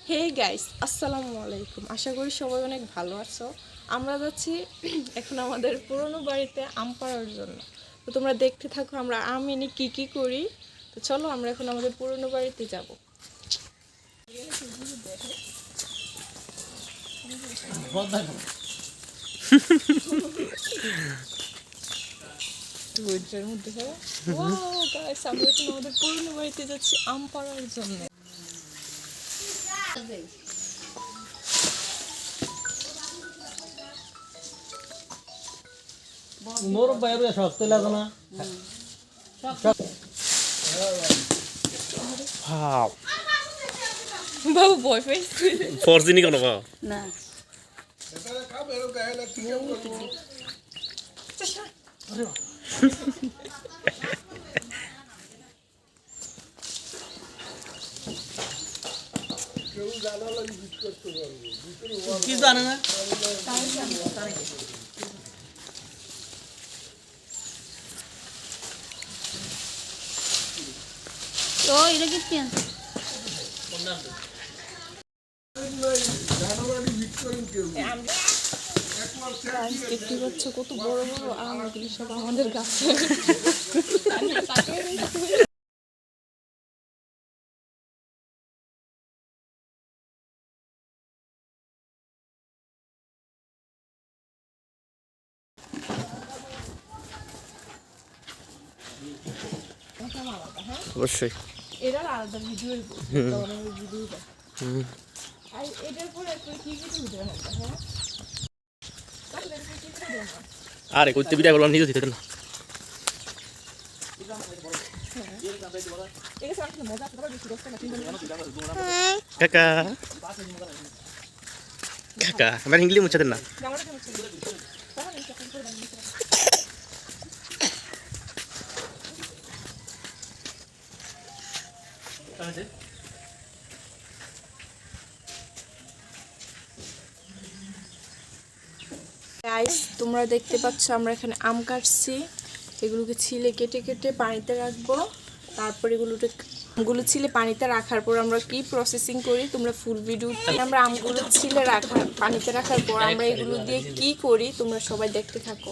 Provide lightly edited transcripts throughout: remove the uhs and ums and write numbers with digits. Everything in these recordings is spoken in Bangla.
হে গাইস, আসসালামু আলাইকুম। আশা করি সবাই অনেক ভালো আছো। আমরা যাচ্ছি এখন আমাদের পুরনো বাড়িতে আম পাড়ার জন্য। তো তোমরা দেখতে থাকো আমরা আম এনে কী করি। তো চলো আমরা এখন আমাদের পুরনো বাড়িতে যাব। আমরা এখন আমাদের পুরনো বাড়িতে যাচ্ছি আম পাড়ার জন্য। মোর বাইরে শক্ত লাগে না বাবু বয়ফ্রেন্ড ফরজিনি কেন বা না কি জানে না তো এটা কি পেন দেখতে পাচ্ছ কত বড় বড় আম, এগুলি সব আমাদের গাছে। অবশ্যই এটার আলাদা ভিডিও ভিডিও আর এটার পরে কি ভিডিও হ্যাঁ আরে করতে বিদায় বললাম নিজে দিতে না কাকা কাকা আমার ইংলিশ মুছে দেন না গাইস, তোমরা দেখতে পাচ্ছ আমরা এখানে আম কাটছি। এগুলোকে ছিলে কেটে কেটে পানিতে রাখবো। তারপর আমগুলো ছিলে পানিতে রাখার পর আমরা কি প্রসেসিং করি তোমরা ফুল ভিডিও। আমরা আমগুলো ছিলে পানিতে রাখার পর আমরা এগুলো দিয়ে কি করি তোমরা সবাই দেখতে থাকো।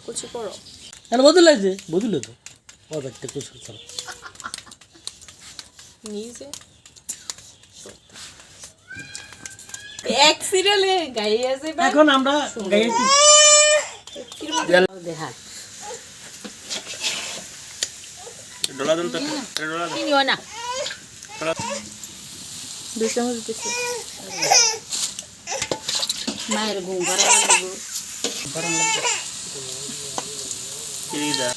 কিছু করো বদলে তো ও দেখতে কিছু চলো নিজে এক সিরিয়ালে গাইয়া যাবে। এখন আমরা গাইছি দেখা ডলা দেন তো ডলা দেন নিও না 2 চামচ দিছি। মায়ের ঘুম পাড়া লাগবো গরম লাগবে এই দা